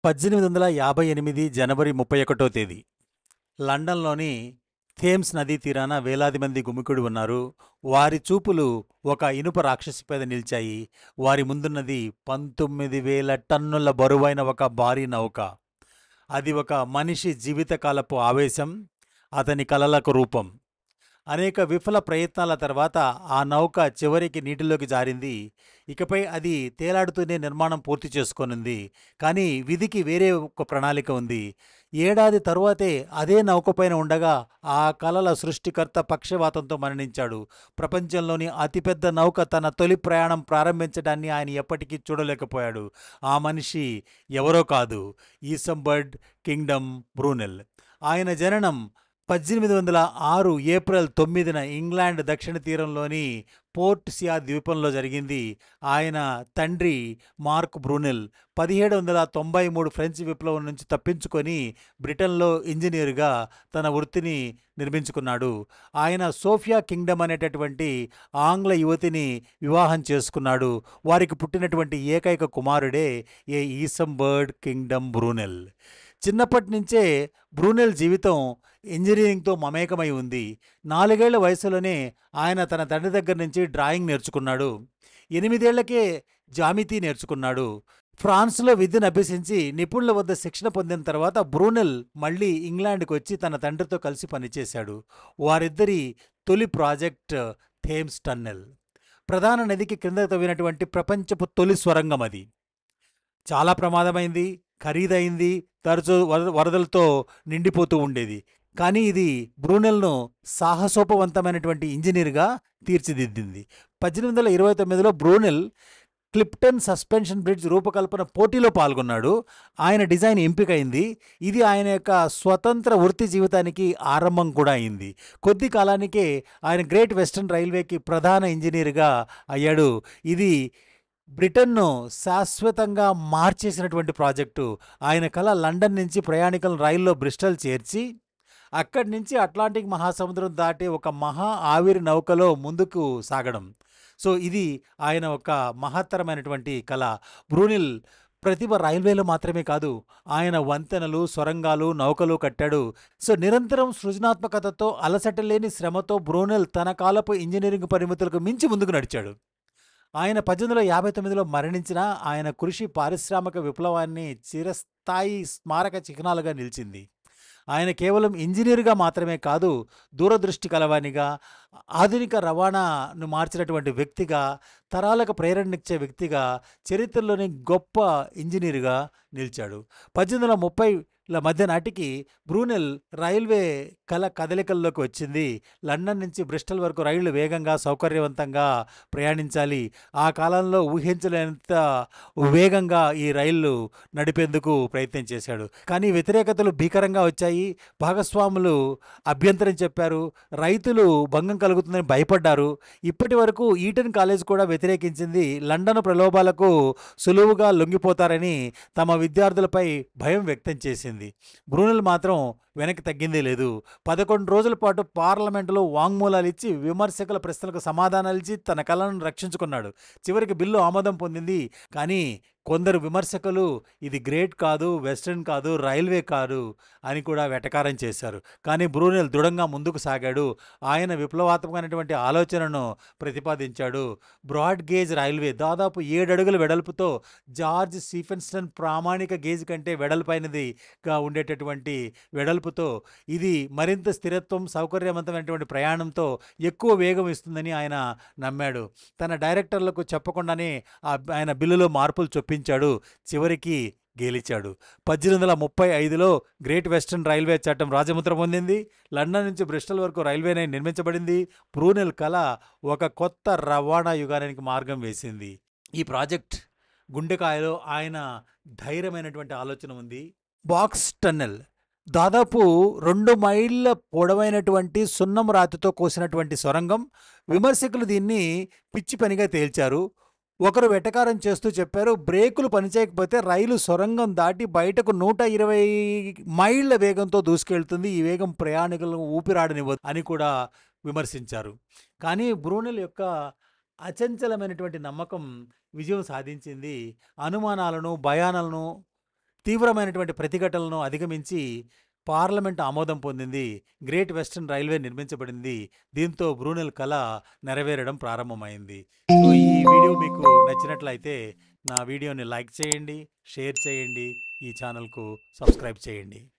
1858 జనవరి 31 తేదీ లండన్లోని థేమ్స్ నదీ తీరాన వేలాది మంది గుమికూడి ఉన్నారు. వారి చూపులు ఒక ఇనుప రాక్షసిపై నిలిచాయి. వారి ముందున్నది 19,000 టన్నుల బరువైన ఒక భారీ నౌక. అది ఒక మనిషి జీవితకాలపు ఆవేశం, అతని కలలకు రూపం. అనేక విఫల ప్రయత్నాల తర్వాత ఆ నౌక చివరికి నీటిలోకి జారింది. ఇకపై అది తేలాడుతూనే నిర్మాణం పూర్తి చేసుకోనుంది. కానీ విధికి వేరే ఒక ప్రణాళిక ఉంది. ఏడాది తరువాతే అదే నౌకపైన ఉండగా ఆ కలల సృష్టికర్త పక్షవాతంతో మరణించాడు. ప్రపంచంలోని అతిపెద్ద నౌక తన తొలి ప్రయాణం ప్రారంభించడాన్ని ఆయన ఎప్పటికీ చూడలేకపోయాడు. ఆ మనిషి ఎవరో కాదు, ఈసంబర్గ్ కింగ్డమ్ బ్రూనెల్. ఆయన జననం 1806 ఏప్రిల్ 9న ఇంగ్లాండ్ దక్షిణ తీరంలోని పోర్ట్ సియా ద్వీపంలో జరిగింది. ఆయన తండ్రి మార్క్ బ్రూనెల్ 1793 ఫ్రెంచ్ విప్లవం నుంచి తప్పించుకొని బ్రిటన్లో ఇంజనీరుగా తన వృత్తిని నిర్మించుకున్నాడు. ఆయన సోఫియా కింగ్డమ్ అనేటటువంటి ఆంగ్ల యువతిని వివాహం చేసుకున్నాడు. వారికి పుట్టినటువంటి ఏకైక కుమారుడే ఈసంబర్గ్ కింగ్డమ్ బ్రూనెల్. చిన్నప్పటి నుంచే బ్రూనెల్ జీవితం ఇంజనీరింగ్తో మమేకమై ఉంది. 4 ఏళ్ల వయసులోనే ఆయన తన తండ్రి దగ్గర నుంచి డ్రాయింగ్ నేర్చుకున్నాడు. 8 ఏళ్లకే జామితి నేర్చుకున్నాడు. ఫ్రాన్స్లో విద్యను అభ్యసించి నిపుణుల వద్ద శిక్షణ పొందిన తర్వాత బ్రూనెల్ మళ్ళీ ఇంగ్లాండ్కి వచ్చి తన తండ్రితో కలిసి పనిచేశాడు. వారిద్దరి తొలి ప్రాజెక్ట్ థేమ్స్ టన్నెల్. ప్రధాన నదికి క్రిందకు తవ్వినటువంటి ప్రపంచపు తొలి స్వరంగం అది. చాలా ప్రమాదమైంది, ఖరీదైంది, తరచూ వరదలతో నిండిపోతూ ఉండేది. కానీ ఇది బ్రూనెల్ను సాహసోపవంతమైనటువంటి ఇంజనీర్గా తీర్చిదిద్దింది. 1829లో బ్రూనెల్ క్లిప్టన్ సస్పెన్షన్ బ్రిడ్జ్ రూపకల్పన పోటీలో పాల్గొన్నాడు. ఆయన డిజైన్ ఎంపికైంది. ఇది ఆయన యొక్క స్వతంత్ర వృత్తి జీవితానికి ఆరంభం కూడా అయింది. కొద్ది కాలానికే ఆయన గ్రేట్ వెస్టర్న్ రైల్వేకి ప్రధాన ఇంజనీర్గా అయ్యాడు. ఇది బ్రిటన్ను శాశ్వతంగా మార్చేసినటువంటి ప్రాజెక్టు. ఆయన కల లండన్ నుంచి ప్రయాణికులను రైల్లో బ్రిస్టల్ చేర్చి అక్కడి నుంచి అట్లాంటిక్ మహాసముద్రం దాటే ఒక మహా ఆవిరి నౌకలో ముందుకు సాగడం. సో ఇది ఆయన ఒక మహత్తరమైనటువంటి కళ. బ్రూనెల్ ప్రతిభ రైల్వేలో మాత్రమే కాదు, ఆయన వంతెనలు, సొరంగాలు, నౌకలు కట్టాడు. సో నిరంతరం సృజనాత్మకతతో, అలసట లేని శ్రమతో బ్రూనెల్ తన కాలపు ఇంజనీరింగ్ పరిమితులకు మించి ముందుకు నడిచాడు. ఆయన 1859లో మరణించిన ఆయన కృషి పారిశ్రామిక విప్లవాన్ని చిరస్థాయి స్మారక చిహ్నాలుగా నిలిచింది. ఆయన కేవలం ఇంజనీర్గా మాత్రమే కాదు, దూరదృష్టి కలవానిగా, ఆధునిక రవాణాను మార్చినటువంటి వ్యక్తిగా, తరాలకు ప్రేరణనిచ్చే వ్యక్తిగా, చరిత్రలోని గొప్ప ఇంజనీర్గా నిలిచాడు. 1830ల మధ్య నాటికి బ్రూనెల్ రైల్వే కదలికల్లోకి వచ్చింది. లండన్ నుంచి బ్రిస్టల్ వరకు రైళ్లు వేగంగా, సౌకర్యవంతంగా ప్రయాణించాలి. ఆ కాలంలో ఊహించలేనంత వేగంగా ఈ రైళ్లు నడిపేందుకు ప్రయత్నం చేశాడు. కానీ వ్యతిరేకతలు భీకరంగా వచ్చాయి. భాగస్వాములు అభ్యంతరం చెప్పారు. రైతులు భంగం కలుగుతుందని భయపడ్డారు. ఇప్పటి వరకు ఈటన్ కాలేజ్ కూడా వ్యతిరేకించింది. లండన్ ప్రలోభాలకు సులువుగా లొంగిపోతారని తమ విద్యార్థులపై భయం వ్యక్తం చేసింది. బ్రూనెల్ మాత్రం వెనక్కి తగ్గిందే లేదు. 11 రోజుల పాటు పార్లమెంటులో వాంగ్మూలాలు ఇచ్చి, విమర్శకుల ప్రశ్నలకు సమాధానాలు ఇచ్చి తన కళను రక్షించుకున్నాడు. చివరికి బిల్లు ఆమోదం పొందింది. కానీ కొందరు విమర్శకులు ఇది గ్రేట్ కాదు, వెస్టర్న్ కాదు, రైల్వే కాదు అని కూడా వెటకారం చేశారు. కానీ బ్రూనెల్ దృఢంగా ముందుకు సాగాడు. ఆయన విప్లవాత్మకమైనటువంటి ఆలోచనను ప్రతిపాదించాడు. బ్రాడ్ గేజ్ రైల్వే దాదాపు 7 అడుగుల వెడల్పుతో, జార్జ్ స్టీఫెన్సన్ ప్రామాణిక గేజ్ కంటే వెడల్పైనదిగా ఉండేటటువంటి వెడల్పుతో, ఇది మరింత స్థిరత్వం, సౌకర్యవంతమైనటువంటి ప్రయాణంతో ఎక్కువ వేగం ఇస్తుందని ఆయన నమ్మాడు. తన డైరెక్టర్లకు చెప్పకుండానే ఆయన బిల్లులో మార్పులు చొప్పించాడు. చివరికి గెలిచాడు. 1835లో గ్రేట్ వెస్టర్న్ రైల్వే చట్టం రాజముద్ర పొందింది. లండన్ నుంచి బ్రిస్టల్ వరకు రైల్వే లైన్ నిర్మించబడింది. బ్రూనెల్ కళ ఒక కొత్త రవాణా యుగానికి మార్గం వేసింది. ఈ ప్రాజెక్ట్ గుండెకాయలో ఆయన ధైర్యమైనటువంటి ఆలోచన ఉంది. బాక్స్ టన్నెల్ దాదాపు 2 మైళ్ళ పొడవైనటువంటి సున్నం రాతితో కోసినటువంటి సొరంగం. విమర్శకులు దీన్ని పిచ్చి పనిగా తేల్చారు. ఒకరు వెటకారం చేస్తూ చెప్పారు, బ్రేకులు పనిచేయకపోతే రైలు సొరంగం దాటి బయటకు 120 మైళ్ళ వేగంతో దూసుకెళ్తుంది. ఈ వేగం ప్రయాణికులను ఊపిరాడనివ్వదు అని కూడా విమర్శించారు. కానీ బ్రూనెల్ యొక్క అచంచలమైనటువంటి నమ్మకం విజయం సాధించింది. అనుమానాలను, భయాలను తీవ్రమైనటువంటి ప్రతిఘటనలను అధిగమించి పార్లమెంట్ ఆమోదం పొందింది. గ్రేట్ వెస్టర్న్ రైల్వే నిర్మించబడింది. దీంతో బ్రూనెల్ కల నెరవేరడం ప్రారంభమైంది. సో, ఈ వీడియో మీకు నచ్చినట్లయితే నా వీడియోని లైక్ చేయండి, షేర్ చేయండి, ఈ ఛానల్‌కు సబ్స్క్రైబ్ చేయండి.